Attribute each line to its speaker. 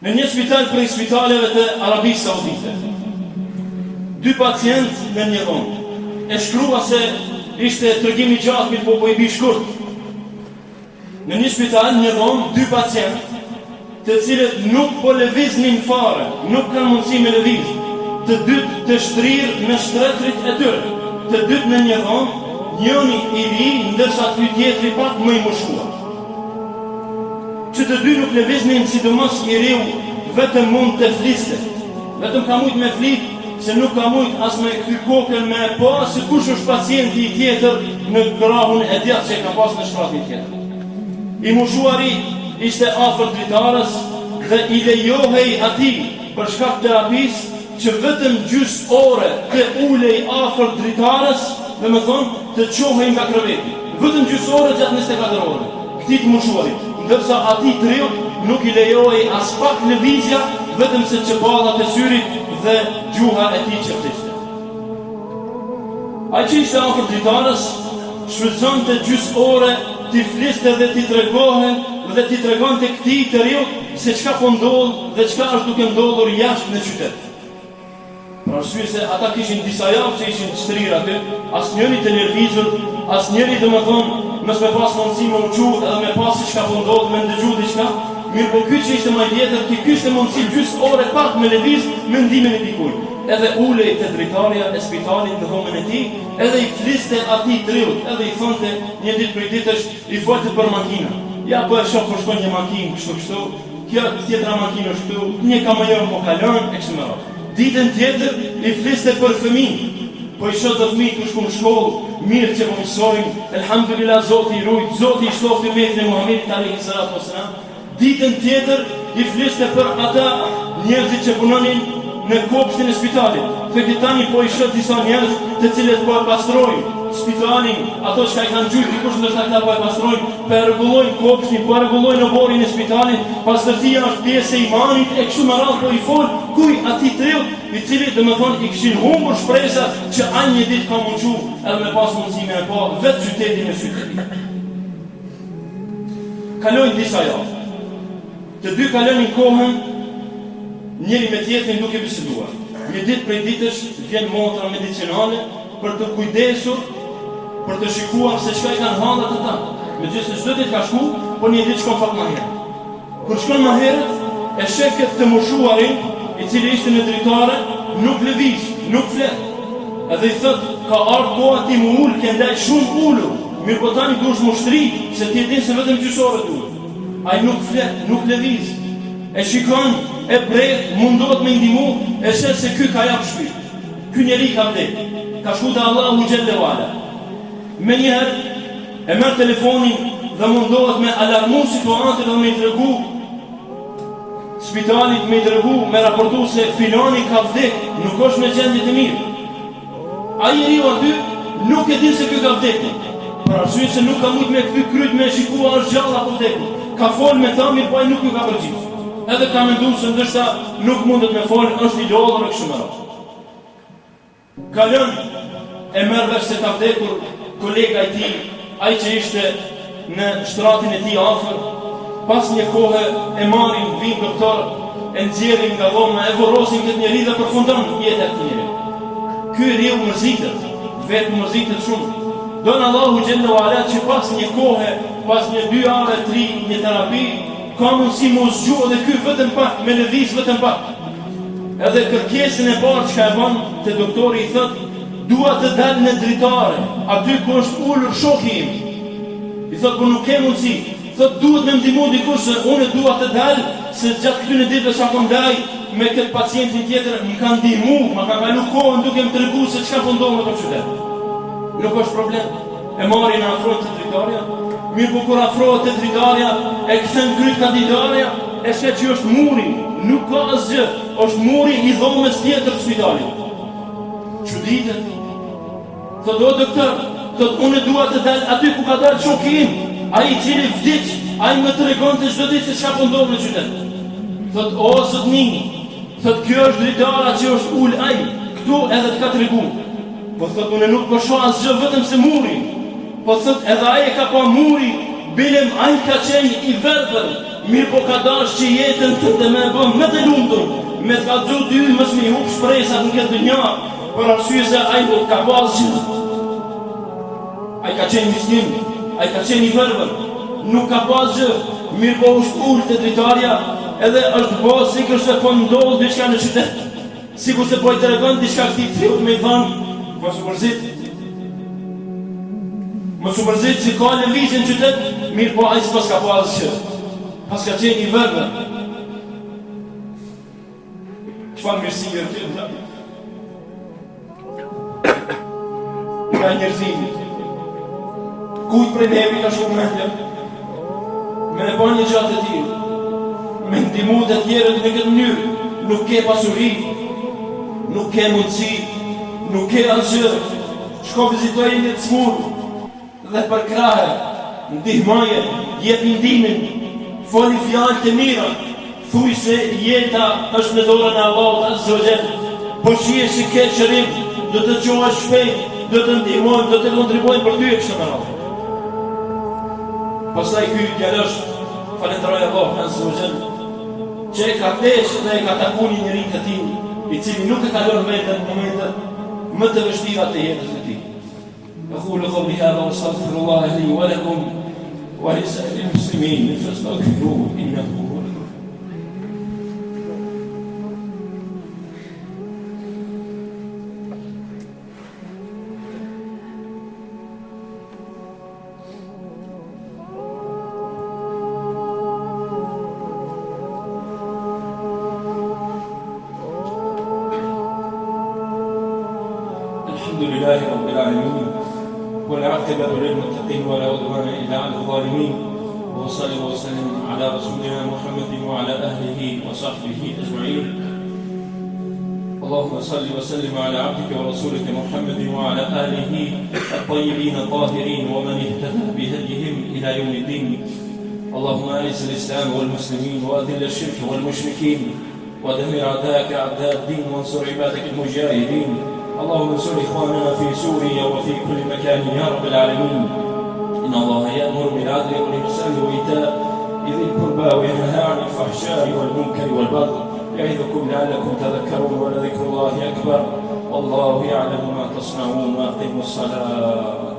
Speaker 1: Në një spital prej spitaleve të Arabisë Saudite, 2 pacientë në një dhomë. E shkrua se ishte tregimi gjatë, mirë po i bi shkurt. Në një spital, një dhomë, 2 pacientë, të cilët nuk po lëviznin fare, nuk kanë mundësi me lëviz, të dytë të shtrirë në shtretrit e tyre, të dytë në një dhomë, njëri i ri, ndërsa ky tjetri pak më i moshuar. Që të dy nuk lëviznin, sidomos i riu vetëm mund të fliste, vetëm ka mujt me flit, se nuk ka mujt as me kthy kokën me pa se kush është pacienti i tjetër në krahun e djathtë që ka pas në shtratin tjetër. I moshuari ishte afër dritarës dhe i lejohej atij për shkak terapisë që vetëm gjys ore të ulej afër dritarës, dhe më thonë të qohej nga kreveti. Vetëm gjys ore gjatë 24 ore. Këtij të moshuarit, ndërsa atij triut nuk i lejohej as pak lëvizja, vetëm se çepallat e syrit dhe gjuha e tij që fliste. Ai që ishte afër dritarës shfrytëzonte gjys ore t'i fliste dhe t'i tregohen dhe t'i tregonte këtij të riut se çka po ndodh dhe çka është duke ndodhur jashtë në qytet. Për arsye se ata kishin disa javë që ishin shtrirë aty, asnjëri të nervizur, asnjëri domethënë mos me pas mundësi më uqu edhe me pas se çka po ndodh, me ndëgju diçka. Mirë po ky që ishte më i vjetër, ki kishte mundësi gjys ore pak me lëviz mendimin e dikujt. Edhe ulej te dritarja e spitalit në dhomën e tij, edhe i fliste atij triut, edhe i thonte një ditë prej ditësh i folte për makina. Ja po e shoh po shkon një makinë kështu, kjo tjetra makinë është këtu, një kamion po kalon e kështu me radhë. Ditën tjetër i fliste për fëmijë. Po i shoh të fëmijë ku shkon në shkollë, mirë që po mësojnë, elhamdulillah Zoti i ruajt, Zoti i shtofti umetin e Muhamedit alayhi salatu wassalam. Ditën tjetër i fliste për ata njerëzit që punonin në kopshtin e spitalit. Thëti tani po i shoh disa njerëz të cilët po e pastrojnë spitalin, ato që i kanë gjujtë, dikush ndërsa këta po e pastrojnë, po e rregullojnë kopshtin, po e rregullojnë oborin e spitalit, pastërtia është pjesë e imanit, e kështu me radhë po i fol kuj atij triut, i cili domethënë i kishin humbur shpresat që ai një ditë ka mundu edhe me pas mundësi me pa vetë qytetin e sytë. Kalojnë disa javë. Të dy kalonin kohën njëri me tjetrin duke biseduar. Një ditë prej ditësh vjen motra medicinale për të kujdesur, për të shikuar se çka i kanë hallat ata. Megjithëse çdo ditë ka shku, por një ditë shkon pak më herët. Kur shkon më herët, e sheh këtë të moshuarin, i cili ishte në dritare, nuk lëviz, nuk flet. Edhe i thot, ka ardhur koha ti më ul, ke ndaj shumë ulur. Mirë po tani duhesh më shtri, se ti e din se vetëm gjysore duhet. Ai nuk flet, nuk lëviz. E shikon, e pret, mundohet me ndihmu, e sheh se ky ka jap shpirt. Ky njeri ka vdek. Ka shku te Allahu xhallahu ala. Menjëherë e merr telefonin dhe mundohet me alarmu situatën dhe me i tregu spitalit, me i tregu, me raportu se filani ka vdek, nuk është në gjendje të mirë. Ai njeriu aty nuk e din se ky ka vdekur. Për arsye se nuk ka mujt me kthy kryt me shikua është gjallë apo vdekur. Ka fol me ta, mirë po ai nuk ju ka përgjigj. Edhe ka menduar se ndoshta nuk mundet me fol, është i lodhur e kështu me radhë. Kalon e merr vesh se ka vdekur kolega i tij, ai që ishte në shtratin e tij afër. Pas një kohe e marrin vin doktor, e nxjerrin nga dhoma, e vorrosin këtë njerëz dhe përfundon jeta e tij. Ky riu mërzitet, vetë mërzitet shumë. Don Allahu xhallahu ala që pas një kohe, pas një 2 javë, 3, një terapi, ka mundësi mos zgjuar dhe ky vetëm pak, me lëviz vetëm pak. Edhe kërkesën e parë që e bën te doktori i thot, dua të dal në dritare, aty ku është ulur shoku im. I thot, po nuk ke mundësi. Thot, duhet me ndihmu dikush se unë dua të dal, se gjatë këtyre ditëve sa kam ndaj me këtë pacientin tjetër, më ka ndihmu, më ka kalu kohën duke më tregu se çka po ndodh në këtë qytet. Nuk është problem. E marrin afro te dritarja. Mirë po kur afrohet te dritarja, e kthen kryt kandidarja, e sheh që është muri, nuk ka asgjë, është muri i dhomës tjetër të spitalit. Çuditet. Thot, o doktor, thot, unë dua të dal aty ku ka dalë shoku im, ai i cili vdiq, ai më tregonte çdo ditë se çka po ndodh në qytet. Thot, o zotni, thot, kjo është dritara që është ul ai, këtu edhe të ka tregu. Po thot, unë nuk po shoh asgjë vetëm se muri. Po thot, edhe ai e ka pa muri bilem ai ka qenë i verbër, mirë po ka dash që jetën të dhe me bëm me të lumtur, me të ka dzu dy mës mi hup shpresat në këtë dënja, për arsye se ai nuk ka pas gjë. Ai ka qenë miskin, ai ka qenë i verbër, nuk ka pas gjë, mirë po është ullë të dritarja, edhe është bo sikur se po ndodhë diçka në qytet, sikur se po i të regon diçka këti triut me i thanë, mos u mërzit, si ka në vizin qytet, mirë po ajës pas ka pas që, pas ka qenë i verbër. Qëfar mirësi e të të nga njërzimit, kujt prej neve ka shumë mendja, me ne bërë një gjatë e tjilë, me ndimu të tjerët në këtë mënyrë, nuk ke pasuri, nuk ke mundësi, nuk ke asgjë, shko vizitoj një të smurë, dhe për krahe, ndihmaje, jep ndimin, foli fjallë të mira, thuj se jeta është në dorën e Allahut Azza wa Jall, po shije që ke qërim, do të qoha shpejt, do të ndihmojmë, do të kontribuojmë për ty e kështë më radhë. Pastaj ky djalosh falenderoj Allahun Azza wa Jall që e ka desh dhe e ka taku një njeri të tij, i cili nuk e kalon vetën në momentet më të vështira të jetës së tij. أقول قولي هذا وأستغفر الله لي ولكم ولسائر المسلمين فاستغفروه إنه هو الغفور. الحمد لله رب العالمين والعاقبة للمتقين ولا عدوان إلا على الظالمين وصلى وسلم على رسولنا محمد وعلى أهله وصحبه أجمعين. اللهم صل وسلم على عبدك ورسولك محمد وعلى آله الطيبين الطاهرين ومن اهتدى بهديهم إلى يوم الدين. اللهم أعز الإسلام والمسلمين وأذل الشرك والمشركين ودمر أعداءك أعداء الدين وانصر عبادك المجاهدين. اللهم انصر إخواننا في سوريا وفي كل مكان يا رب العالمين. إن الله يأمر بالعدل والإحسان وإيتاء ذي القربى وينهى عن الفحشاء والمنكر والبغي يعظكم لعلكم تذكرون ولذكر الله أكبر والله يعلم ما تصنعون وأقيموا الصلاة.